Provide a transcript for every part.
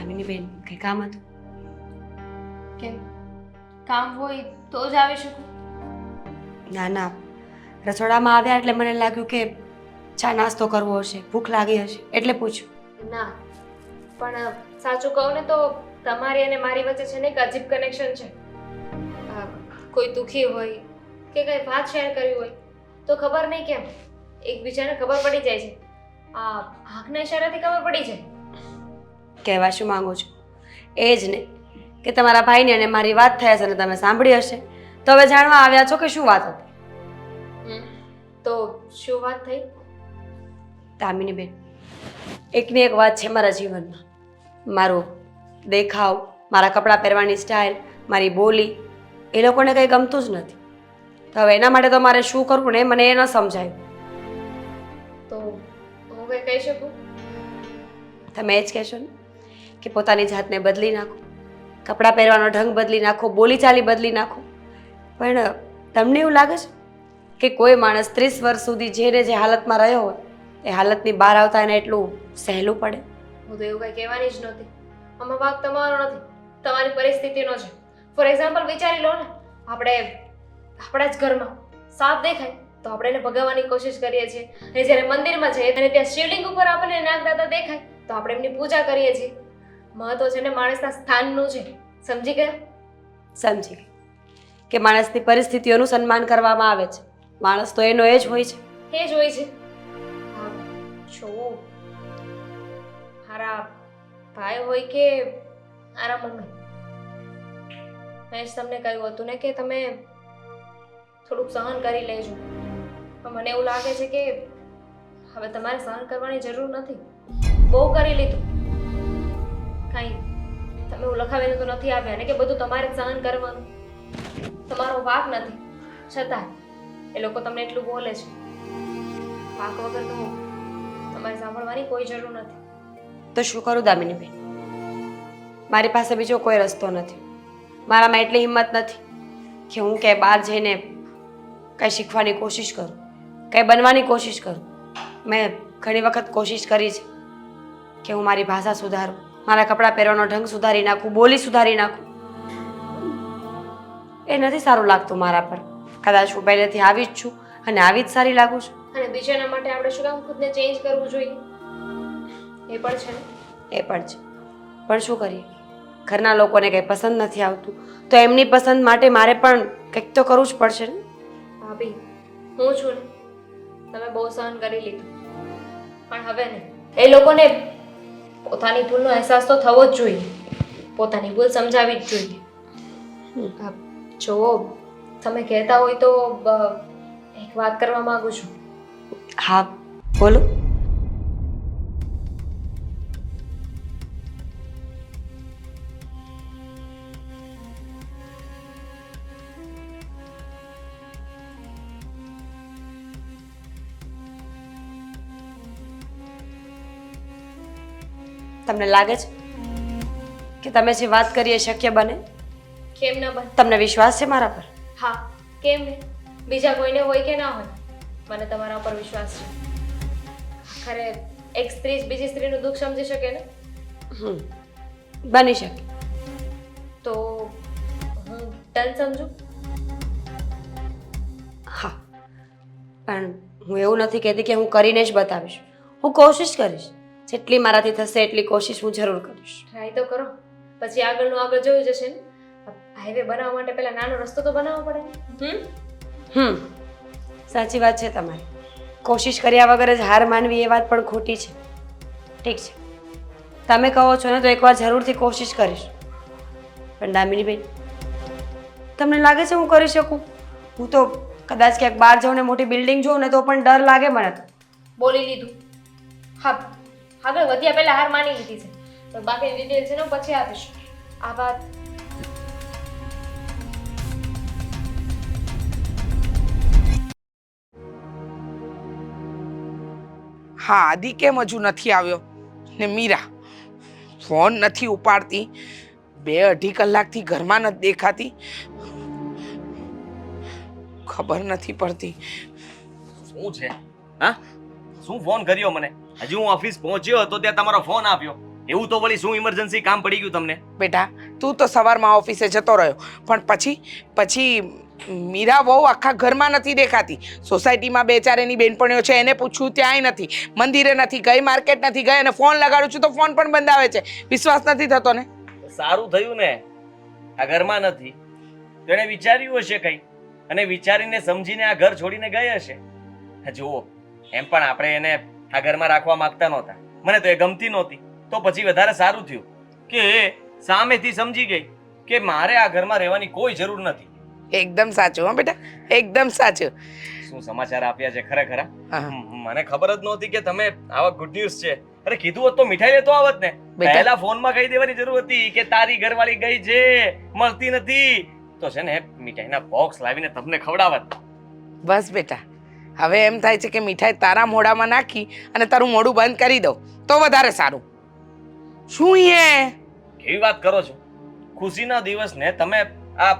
દામિની બેન કંઈ કામ હતું? કેમ કામ હોય તો જ આવી શકું? ના ના, રસોડામાં આવ્યા એટલે મને લાગ્યું કે ચા નાસ્તો કરવો હશે, ભૂખ લાગી હશે એટલે પૂછ્યું. ના, પણ સાચું કહું ને તો તમારી અને મારી વચ્ચે છે ને એક અજીબ કનેક્શન છે. કોઈ દુઃખી હોય કે કંઈ વાત શેર કરવી હોય તો ખબર નહીં કેમ એકબીજાને ખબર પડી જાય છે. આ આંખના ઇશારાથી ખબર પડી જાય. કહેવા શું માંગુ છું એ જ ને કે તમારા ભાઈને અને મારી વાત થઈ હશે અને તમે સાંભળી હશે તો હવે જાણવા આવ્યા છો કે શું વાત હતી. તો શું વાત થઈ? દામિની બેન, એકની એક વાત છે મારા જીવનમાં. મારો દેખાવ, મારા કપડાં પહેરવાની સ્ટાઇલ, મારી બોલી એ લોકોને કંઈ ગમતું જ નથી. તો હવે એના માટે તો મારે શું કરવું ને મને એ ન સમજાયું. તો હું કંઈ કહી શકું? તમે એ જ કહેશો ને કે પોતાની જાતને બદલી નાખો, કપડાં પહેરવાનો ઢંગ બદલી નાખો, બોલીચાલી બદલી નાખો. પણ તમને એવું લાગે છે કે કોઈ માણસ 30 વર્ષ સુધી જે હાલતમાં રહ્યો હોય એ હાલતની બહાર આવતા એને એટલું સહેલું પડે? હું તો એવું કંઈ કહેવાની જ નહોતી. આમાં વાંક તમારો નથી, તમારી પરિસ્થિતિનો છે. ફોર એક્ઝામ્પલ વિચારી લો ને, આપણે આપણા જ ઘરમાં સાપ દેખાય તો આપણે એને ભગાવવાની કોશિશ કરીએ છીએ, અને જ્યારે મંદિરમાં જઈએ અને ત્યાં શિવલિંગ ઉપર આપણને નાગદાતા દેખાય તો આપણે એમની પૂજા કરીએ છીએ. મહત્વ છે ને માણસના સ્થાનનું છે. સમજી ગયા? સમજી ગઈ કે માણસની પરિસ્થિતિઓનું સન્માન કરવામાં આવે છે. માણસ તો એનો એ જ હોય છે. એ જ હોય છે. હા, છો મારા ભાઈ હોય કે મારા મમ્મી, મેં જ તમને કહ્યું હતું ને કે તમે થોડુંક સહન કરી લેજો. પણ મને એવું લાગે છે કે હવે તમારે સહન કરવાની જરૂર નથી. બહુ કરી લીધું. કાંઈ તમે એવું લખાવીને તો નથી આવ્યા ને કે બધું તમારે જ સહન કરવાનું. તમારો વાંક નથી, છતાં એ લોકો તમને એટલું બોલે છે. વાંક વગરનું તમારે સાંભળવાની કોઈ જરૂર નથી. તો શું કરું દામિની બેન? મારી પાસે બીજો કોઈ રસ્તો નથી. મારામાં એટલી હિંમત નથી કે હું ક્યાંય બહાર જઈને કંઈ શીખવાની કોશિશ કરું, કંઈ બનવાની કોશિશ કરું. મેં ઘણી વખત કોશિશ કરી છે કે હું મારી ભાષા સુધારું, મારા કપડાં પહેરવાનો ઢંગ સુધારી નાખું, બોલી સુધારી નાખું. એ નથી સારું લાગતું મારા પર. કદાચ હું પહેલેથી આવી જ છું અને આવી જ સારી લાગુ છું. અને બીજાના માટે આપણે શું કામ ખુદને ચેન્જ કરવું જોઈએ? એ પણ છે ને. એ પણ છે, પણ શું કરીએ? ઘરના લોકોને કંઈ પસંદ નથી આવતું તો એમની પસંદ માટે મારે પણ કંઈક તો કરવું જ પડશે ને. ભાભી, હું છું ને, તમે બહુ સહન કરી લીધું, પણ હવે નહીં. એ લોકોને પોતાની ભૂલનો અહેસાસ તો થવો જ જોઈએ. પોતાની ભૂલ સમજાવી જ જોઈએ. જો તમે કહેતા હોય તો એક વાત કરવા માંગુ છું. હા, બોલો. તમને લાગે છે કે તમે જે વાત કરી એ શક્ય બને? કેમ ન બને? તમને વિશ્વાસ છે મારા પર? હા, કેમ નહીં? બીજા કોઈને હોય કે ના હોય, મને તમારા ઉપર વિશ્વાસ છે. ખરે એક સ્ત્રી જ બીજી સ્ત્રીનું દુઃખ સમજી શકે ને? બની શકે. તો હું ડન સમજુ? હા, પણ હું એવું નથી કહેતી કે હું કરીને જ બતાવીશ. હું કોશિશ કરીશ. જેટલી મારાથી થશે એટલી કોશિશ હું જરૂર કરીશ. ટ્રાય તો કરો, પછી આગળનું આગળ જોયું જશે ને. હાઈવે બનાવવા માટે પહેલા નાનો રસ્તો તો બનાવવો પડે ને. સાચી વાત છે તમારી. કોશિશ કર્યા વગર જ હાર માનવી એ વાત પણ ખોટી છે. ઠીક છે, તમે કહો છો ને તો એકવાર જરૂરથી કોશિશ કરીશ. પણ દામિની બેન, તમને લાગે છે હું કરી શકું? હું તો કદાચ ક્યાંક બહાર જાઉં ને મોટી બિલ્ડિંગ જોઉં ને તો પણ ડર લાગે મને તો. બોલી લીધું. હા, આગળ વધ્યા પહેલા હાર માની લીધી છે. તો બાકીની ડિટેલ છે ને પછી આપીશ. આ વાત હા, આદિ કેમ હજુ નથી આવ્યો? ને મીરા ફોન નથી ઉપાડતી. 2-2.5 કલાકથી ઘરમાં નથી દેખાતી. ખબર નથી પડતી. શું છે? હા, શું ફોન કર્યો મને? હજી હું ઓફિસ પહોંચ્યો હતો ત્યાં તમારો ફોન આવ્યો. એવું તો વળી શું ઇમરજન્સી કામ પડી ગયું તમને? બેટા તું તો સવારમાં ઓફિસે જતો રહ્યો પણ પછી મીરા બહુ આખા ઘરમાં નથી દેખાતી. સોસાયટીમાં બે ચાર એની બેનપણીઓ છે એને પૂછ્યું ત્યાંય નથી, મંદિરે નથી ગઈ, માર્કેટ નથી ગઈ, અને ફોન લગાડું છું તો ફોન પણ બંધ આવે છે. વિશ્વાસ નથી થતો ને? સારું થયું ને આ ઘરમાં નથી. તેણે વિચાર્યું હશે કંઈ અને વિચારીને સમજીને આ ઘર છોડીને ગઈ હશે. જુઓ, એમ પણ આપણે એને આ ઘરમાં રાખવા માંગતા નહોતા. મને તો એ ગમતી નહોતી. તો પછી વધારે સારું થયું કે એ સામેથી સમજી ગઈ કે મારે આ ઘરમાં રહેવાની કોઈ જરૂર નથી. એકદમ સાચું. હા બેટા એકદમ સાચું. શું સમાચાર આપ્યા છે ખરેખર? હા. મને ખબર જ નહોતી કે તમે આવા ગુડ ન્યૂઝ છે. અરે કીધું હોત તો મીઠાઈ લેતો આવત ને. બેટા. પહેલા ફોનમાં કહી દેવાની જરૂર હતી કે તારી ઘરવાળી ગઈ છે, મળતી નથી. તો છે ને મીઠાઈના બોક્સ લાવીને તમને ખવડાવત. બસ બેટા હવે એમ થાય છે કે મીઠાઈ તારા મોઢામાં નાખી અને તારું મોઢું બંધ કરી દઉં તો વધારે સારું. શું એ કેવી વાત કરો છો? ખુશીના દિવસને તમે આ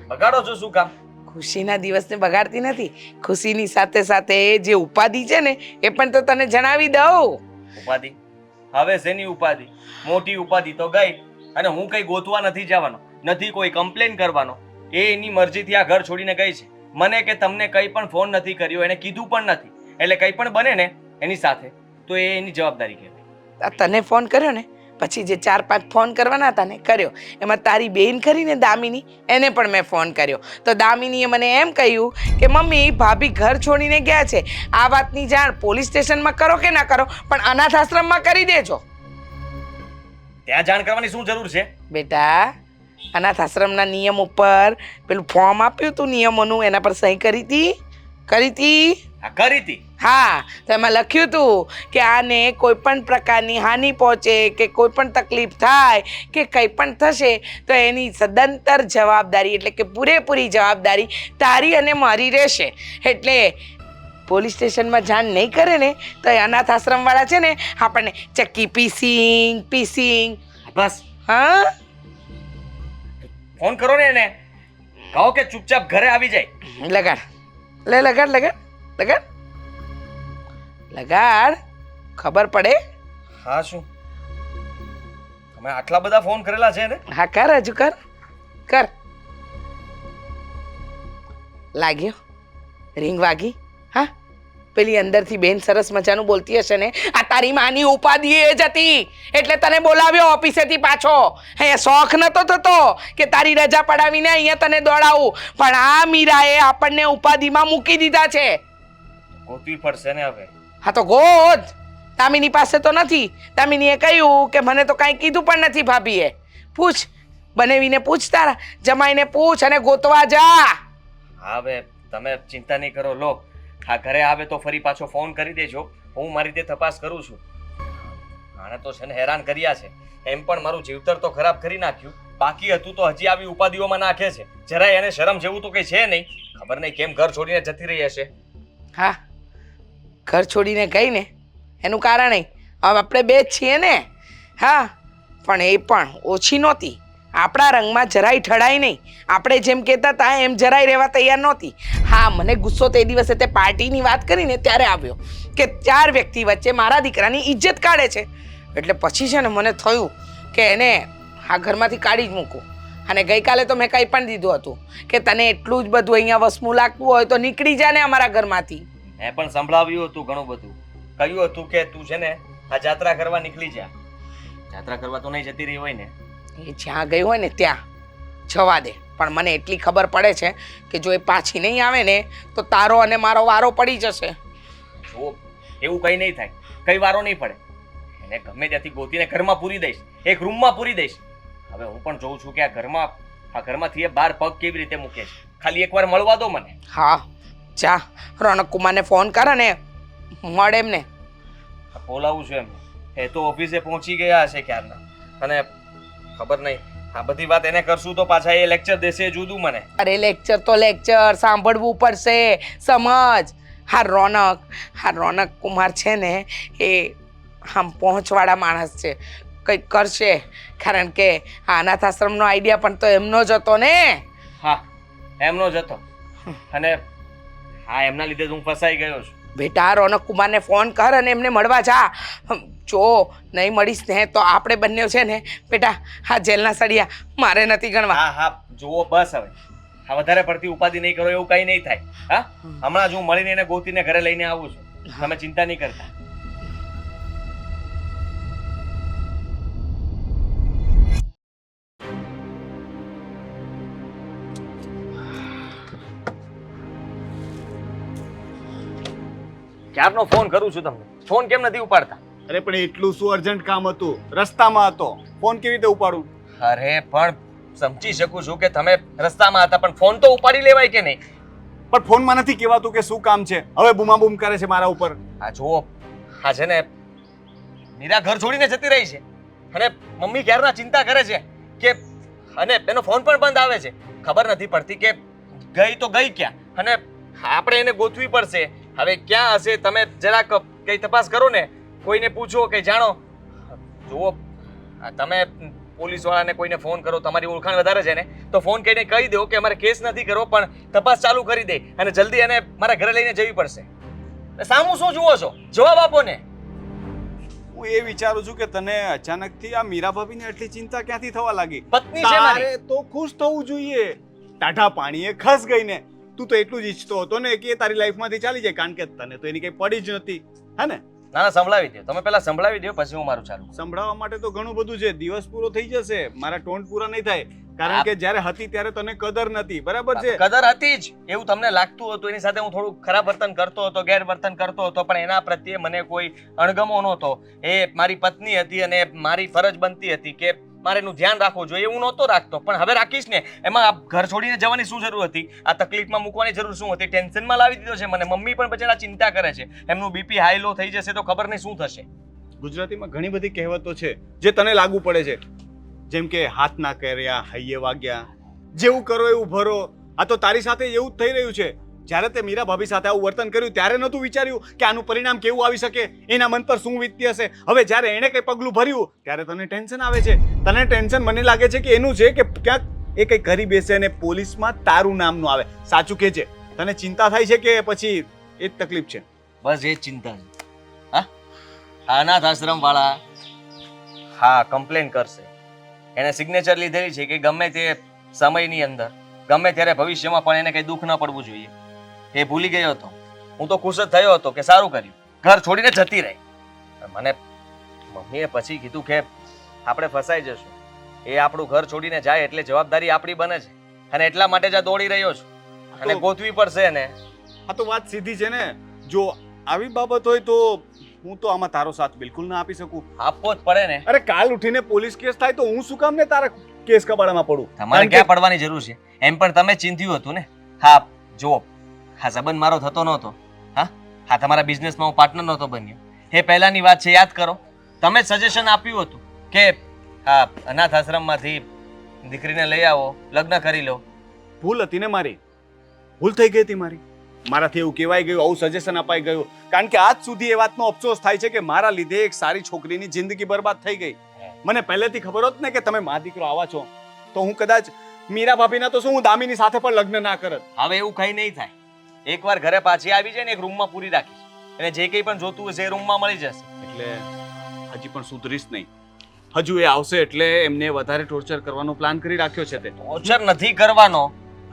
બગાડો છો શું કામ? ખુશીના દિવસને બગાડતી નથી. ખુશીની સાથે સાથે જે ઉપાધિ છે ને એ પણ તો તને જણાવી દઉં. ઉપાધિ? હવે શેની ઉપાધિ? મોટી ઉપાધિ તો ગઈ અને હું કઈ ગોતવા નથી જવાનો, નથી કોઈ કમ્પ્લેન કરવાનો. એ એની મરજીથી આ ઘર છોડીને ગઈ છે. મને કે તમને કંઈ પણ ફોન નથી કર્યો, એને કીધું પણ નથી. એટલે કંઈ પણ બને ને એની સાથે તો એ એની જવાબદારી કહેવાય. આ તને ફોન કર્યો ને પછી જે 4-5 ફોન કરવાના હતા ને કર્યો. એમાં તારી બેન ખરીને દામિની એને પણ મેં ફોન કર્યો તો દામિનીએ મને એમ કહ્યું કે મમ્મી ભાભી ઘર છોડીને ગયા છે. આ વાતની જાણ પોલીસ સ્ટેશનમાં કરો કે ના કરો પણ અનાથ આશ્રમમાં કરી દેજો. ત્યાં જાણ કરવાની શું જરૂર છે? બેટા અનાથ આશ્રમના નિયમ ઉપર પેલું ફોર્મ આપ્યું તું નિયમોનું એના પર સહી કરી હતી? આ કરી હતી. હા તો એમાં લખ્યું હતું કે આને કોઈ પણ પ્રકારની હાનિ પહોંચે કે કોઈ પણ તકલીફ થાય કે કંઈ પણ થશે તો એની સદંતર જવાબદારી એટલે કે પૂરેપૂરી જવાબદારી તારી અને મારી રહેશે. એટલે પોલીસ સ્ટેશનમાં જાણ નહીં કરે ને તો એ અનાથ આશ્રમવાળા છે ને આપણને ચક્કી પીસિંગ. બસ હા ફોન કરો ને એને, કહો કે ચૂપચાપ ઘરે આવી જાય. લગાડ ખબર પડે. હા શું તમે આટલા બધા ફોન કરેલા છે ને? હા કર હજુ કર. લાગ્યો રિંગ વાગી. હા પેલી અંદરથી બેન સરસ મજાનું બોલતી હશે ને આ તારી માની ઉપાધિ એ જ હતી એટલે તને બોલાવ્યો ઓફિસેથી પાછો. અહીંયા શોખ નતો થતો કે તારી રજા પડાવીને અહીંયા તને દોડાવું પણ આ મીરાએ આપણને ઉપાધિમાં મૂકી દીધા છે. ગોતવી પડશે ને હવે. હા તો ગોત. દામિની પાસે તો નથી. દામિનીએ કહ્યું કે મને તો કાંઈ કીધું પણ નથી ભાભીએ. પૂછ બનેવીને પૂછ, તારા જમાઈને પૂછ અને ગોતવા જા. હવે તમે ચિંતા નહીં કરો. લો આ ઘરે આવે તો ફરી પાછો ફોન કરી દેજો. હું મારી રીતે તપાસ કરું છું. આને તો છે ને હેરાન કર્યા છે. એમ પણ મારું જીવતર તો ખરાબ કરી નાખ્યું. બાકી હતું તો હજી આવી ઉપાધિઓમાં નાખે છે. જરાય એને શરમ જેવું તો કંઈ છે નહીં. ખબર નહીં કેમ ઘર છોડીને જતી રહી હશે. હા ઘર છોડીને ગઈ ને એનું કારણ હવે આપણે બે જ છીએ ને. હા પણ એ પણ ઓછી નહોતી. આપણા રંગમાં જરાય ઠડાઈ નહીં. આપણે જેમ કહેતા હતા એમ જરાય રહેવા તૈયાર નહોતી. હા મને ગુસ્સો તે દિવસે તે પાર્ટીની વાત કરીને ત્યારે આવ્યો કે 4 વ્યક્તિ વચ્ચે મારા દીકરાની ઇજ્જત કાઢે છે. એટલે પછી છે ને મને થયું કે એને આ ઘરમાંથી કાઢી જ મૂકું. અને ગઈકાલે તો મેં કંઈ પણ દીધું હતું કે તને એટલું જ બધું અહીંયા વસમું લાગતું હોય તો નીકળી જા ને અમારા ઘરમાંથી. મેં પણ સંભળાવ્યું હતું ઘણું બધું. કહ્યું હતું કે તું છે ને આ જાત્રા કરવા નીકળી જા. જાત્રા કરવા તો નહીં જતી રહી હોય ને? એ જ્યાં ગઈ હોય ને ત્યાં જવા દે પણ મને એટલી ખબર પડે છે કે જો એ પાછી નહીં આવે ને તો તારો અને મારો વારો પડી જશે. જો એવું કંઈ નહીં થાય. કઈ વારો નહીં પડે. એને ગમે ત્યાંથી ગોતીને ઘરમાં પૂરી દઈશ. એક રૂમમાં પૂરી દઈશ. હવે હું પણ જોઉં છું કે આ ઘરમાંથી એ 12 પગ કેવી રીતે મૂકે છે. ખાલી એકવાર મળવા દો મને. હા જા રોનક કુમારને ફોન કર અને મળે એમને. બોલાવું છું એમ. એ તો ઓફિસે પહોંચી ગયા હશે ક્યારના. અને ખબર નહીં આ બધી વાત એને કરશું તો પાછા એ લેક્ચર દેશે જુદું મને. અરે લેક્ચર તો લેક્ચર સાંભળવું પડશે. સમજ. હા રોનક કુમાર છે ને એ આમ પહોંચવાળા માણસ છે. કંઈક કરશે કારણ કે આ અનાથ આશ્રમનો આઈડિયા પણ તો એમનો જ હતો ને. હા એમનો જ હતો. અને હા એમના લીધે જ હું ફસાઈ ગયો છું. બેટા રોનક કુમારને ફોન કર અને એમને મળવા જા. જો નહીં મળીશ ને તો આપણે બંને છે ને બેટા હા જેલના સળિયા મારે નથી ગણવા. હા હા જુઓ બસ હવે હા વધારે પડતી ઉપાધિ નહીં કરો એવું કંઈ નહીં થાય. હા હમણાં જ હું મળીને એને ગોતીને ઘરે લઈને આવું છું. તમે ચિંતા નહીં કરતા. ક્યારનો ફોન કરું છું તમને, ફોન કેમ નથી ઉપાડતા? અરે પણ એટલું શું અર્જન્ટ કામ હતું, રસ્તામાં હતો, ફોન કેવી રીતે ઉપાડું? અરે પણ સમજી શકું છું કે તમે રસ્તામાં હતા, પણ ફોન તો ઉપાડી લેવાય કે નહીં? પણ ફોનમાં નથી કહેવાતું કે શું કામ છે, હવે બૂમાબૂમ કરે છે મારા ઉપર. આ જુઓ આ છે ને મીરા ઘર છોડીને જતી રહી છે અને મમ્મી ક્યારના ચિંતા કરે છે કે અને એનો ફોન પણ બંધ આવે છે. ખબર નથી પડતી કે ગઈ તો ગઈ ક્યાં અને આપણે એને ગોતવી પડશે. હવે ક્યાં હશે તમે જરાક કઈ તપાસ કરો ને, કોઈને પૂછો કે જાણો. જુઓ તમે પોલીસ વાળાને કોઈને ફોન કરો, તમારી ઓળખાણ વધારે છે ને તો ફોન કરીને કહી દો કે અમારે કેસ નથી કરવો પણ તપાસ ચાલુ કરી દે અને જલ્દી એને મારા ઘરે લઈને જવી પડશે. સામું શું જુઓ છો? જવાબ આપો ને. હું એ વિચારું છું કે તને અચાનકથી આ મીરા ભાભીને આટલી ચિંતા ક્યાંથી થવા લાગી? પત્ની છે મારી. તારે તો ખુશ થવું જોઈએ. ટાઢા પાણીએ ખસ ગઈ ને, તું તો એટલું જ ઈચ્છતો હતો ને કે એ તારી લાઈફમાંથી ચાલી જાય, કારણ કે તને તો એની કઈ પડી જ નથી, હે ને? ના ના સંભળાવી દો, તમે પહેલા સંભળાવી દો પછી હું મારું ચાલુ. સંભળાવવા માટે તો ઘણું બધું છે, દિવસ પૂરો થઈ જશે, મારા ટોન પૂરા નહીં થાય, કારણ કે જ્યારે હતી ત્યારે તને કદર નથી, બરાબર છે? કદર હતી જ એવું તમને લાગતું હતું, એની સાથે હું થોડું ખરાબ વર્તન કરતો હતો, ગેરવર્તન કરતો હતો, પણ એના પ્રત્યે મને કોઈ અણગમો નહોતો. એ મારી પત્ની હતી અને મારી ફરજ બનતી હતી કે મારે એનું ધ્યાન રાખવું જોઈએ, એવું નહોતો રાખતો. પણ હવે રાખીશ ને. એમાં ઘર છોડીને જવાની શું જરૂર હતી? આ તકલીફમાં મૂકવાની જરૂર શું હતી? ટેન્શનમાં લાવી દીધો છે મને. મમ્મી પણ બચારા ચિંતા કરે છે, એમનું બીપી હાઈ લો થઈ જશે તો ખબર નહીં શું થશે. ગુજરાતીમાં ઘણી બધી કહેવતો છે જે તને લાગુ પડે છે, જેમ કે હાથ ના કર્યા હૈયે વાગ્યા, જેવું કરો એવું ભરો. આ તો તારી સાથે એવું જ થઈ રહ્યું છે. જ્યારે તે મીરા ભાભી સાથે આવું વર્તન કર્યું ત્યારે નહોતું વિચાર્યું કે આનું પરિણામ કેવું આવી શકે, એના મન પર શું વીતતી હશે. હવે જ્યારે એણે કંઈ પગલું ભર્યું ત્યારે તને ટેન્શન આવે છે. તને ટેન્શન મને લાગે છે કે એનું છે કે ક્યાંક એ કંઈ કરી બેસે અને પોલીસમાં તારું નામનું આવે. સાચું કે છે? તને ચિંતા થાય છે કે પછી એ જ તકલીફ છે? બસ એ જ ચિંતા છે. હા અનાથ આશ્રમ વાળા હા કમ્પ્લેન કરશે. એને સિગ્નેચર લીધેલી છે કે ગમે તે સમયની અંદર ગમે ત્યારે ભવિષ્યમાં પણ એને કંઈ દુઃખ ન પડવું જોઈએ. એ ભૂલી ગયો હતો. હું તો ખુશ જ થયો હતો કે સારું કર્યું, ઘર છોડીને જતી રહી. મને મમ્મીએ પછી કીધું કે આપણે ફસાઈ જશું, એ આપણું ઘર છોડીને જાય એટલે જવાબદારી આપણી બને છે અને એટલા માટે જ આ દોડી રહ્યો છું અને ગોતવી પડશે ને. આ તો વાત સીધી છે ને. જો આવી બાબત હોય તો હું તો આમાં તારો સાથ બિલકુલ ના આપી શકું. આપવો જ પડે ને. અરે કાલ ઉઠીને પોલીસ કેસ થાય તો હું શું કામ ને તારા કેસ કબાડામાં પડું? તમારે ક્યાં પડવાની જરૂર છે? એમ પણ તમે ચિંત્યું હતું ને. હા જુઓ હા સંબંધ મારો થતો નહોતો. હા તમારા બિઝનેસમાં હું પાર્ટનર નહોતો બન્યો. એ પહેલાની વાત છે, યાદ કરો. તમે જ સજેશન આપ્યું હતું કે હા અનાથ આશ્રમમાંથી દીકરીને લઈ આવો, લગ્ન કરી લો. ભૂલ હતી ને મારી, ભૂલ થઈ ગઈ હતી મારી. મારાથી એવું કહેવાય ગયું, આવું સજેશન અપાઈ ગયું, કારણ કે આજ સુધી એ વાતનો અફસોસ થાય છે કે મારા લીધે એક સારી છોકરીની જિંદગી બરબાદ થઈ ગઈ. મને પહેલેથી ખબર હોત ને કે તમે મા દીકરો આવા છો તો હું કદાચ મીરા ભાભીના તો શું હું દામિની સાથે પણ લગ્ન ના કરત. હવે એવું કંઈ નહીં થાય. એકવાર ઘરે પાછી આવી જાય ને એક રૂમમાં પૂરી રાખીશ, અને જે કંઈ પણ જોતું હશે એ રૂમમાં મળી જશે. એટલે હજી પણ સુધરીશ નહીં. હજુ એ આવશે એટલે એમને વધારે ટોર્ચર કરવાનો પ્લાન કરી રાખ્યો છે. તે ટોર્ચર નથી કરવાનો.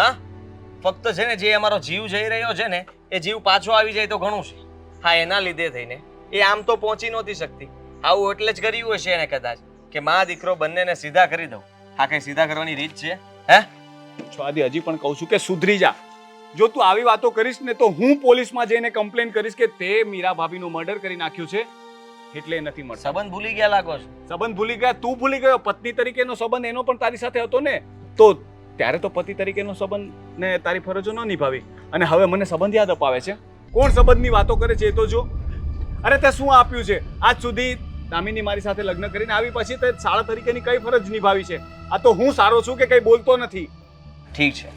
હા ફક્ત છે ને જે અમારો જીવ જઈ રહ્યો છે ને એ જીવ પાછો આવી જાય તો ઘણું છે. હા એના લીધે થઈને એ આમ તો પહોંચી નહોતી શકતી. આવું એટલે જ કર્યું હશે એને કદાચ કે મા દીકરો બંનેને સીધા કરી દઉં. હા કઈ સીધા કરવાની રીત છે? હે છવાદી હજી પણ કહું છું કે સુધરી જા. જો તું આવી વાતો કરીશ ને તો હું પોલીસમાં જઈને કમ્પ્લેન કરીશ કે તે મીરા ભાભીનું મર્ડર કરી નાખ્યું છે, એટલે એ નથી મળતા. સંબંધ ભૂલી ગયા લાગો છો. સંબંધ ભૂલી ગયા? તું ભૂલી ગયો. પત્ની તરીકેનો સંબંધ એનો પણ તારી સાથે હતો ને, તો ત્યારે તો પતિ તરીકેનો સંબંધ ને તારી ફરજો ન નિભાવી અને હવે મને સંબંધ યાદ અપાવે છે. કોણ સંબંધની વાતો કરે છે એ તો જો. અરે તે શું આપ્યું છે આજ સુધી? દામિની મારી સાથે લગ્ન કરીને આવી પછી તે શાળા તરીકેની કઈ ફરજ નિભાવી છે? આ તો હું સારો છું કે કઈ બોલતો નથી. ઠીક છે,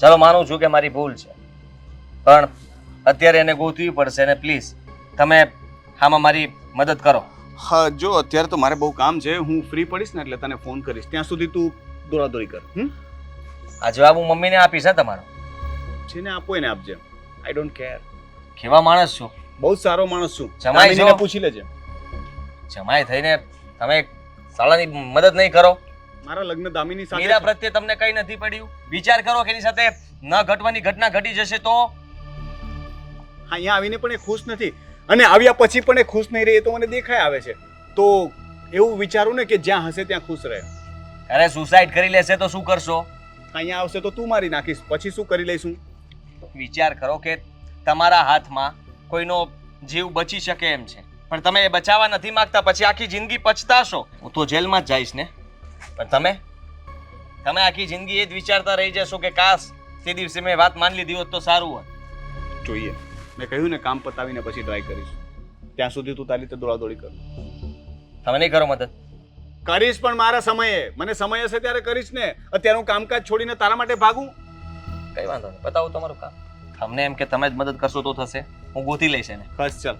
ચાલો માનું છું કે મારી ભૂલ છે, પણ અત્યારે એને ગોતવી પડશે અને પ્લીઝ તમે આમાં મારી મદદ કરો. હા જો અત્યારે તો મારે બહુ કામ છે, હું ફ્રી પડીશ ને એટલે તને ફોન કરીશ. ત્યાં સુધી તું દોડાદોડી કર. આ જવાબ હું મમ્મીને આપીશ. તમારો જેને આપો એને આપજે. I don't care. કેવા માણસ છો? બહુ જ સારો માણસ છું. જમાઈ દામિનીને છો? પૂછી લેજે. જમાઈ થઈને તમે સાલાની મદદ નહીં કરો? મારા લગ્ન દામિની સાથે મીરા છે. પ્રત્યે તમને કઈ નથી પડ્યું? વિચાર કરો કે એની સાથે ન ઘટવાની ઘટના ઘટી જશે તો? અહીંયા આવીને પણ એ ખુશ નથી અને આવ્યા પછી પણ એ ખુશ નહીં રહે, એ તો મને દેખાય આવે છે. તો એવું વિચારું ને કે જ્યાં હશે ત્યાં ખુશ રહે. અરે સુસાઇડ કરી લેશે તો શું કરશો? અહીંયા આવશે તો તું મારી નાખીશ, પછી શું કરી લઈશું? વિચાર કરો કે તમારા હાથમાં કોઈનો જીવ બચી શકે એમ છે, પણ તમે એ બચાવવા નથી માંગતા, પછી આખી જિંદગી પછતાશો. હું તો જેલમાં જ જઈશ ને, પણ તમે આખી જિંદગી એ જ વિચારતા રહી જશો કે કાશ તે દિવસે મેં વાત માની લીધી હોત તો સારું હોત. જોઈએ, મેં કહ્યું ને કામ પતાવીને પછી ટ્રાય કરીશ. ત્યાં સુધી તું તારી રીતે દોડાદોડી કર. તમે નહીં કરો મદદ? કરીશ પણ મારા સમયે. મને સમય હશે ત્યારે કરીશ ને. અત્યારે હું કામકાજ છોડીને તારા માટે ભાગું? કઈ વાંધો નહીં, બતાવો તમારું કામ. તમને એમ કે તમે જ મદદ કરશો તો થશે, હું ગોતી લઈશ એને. બસ ચાલ.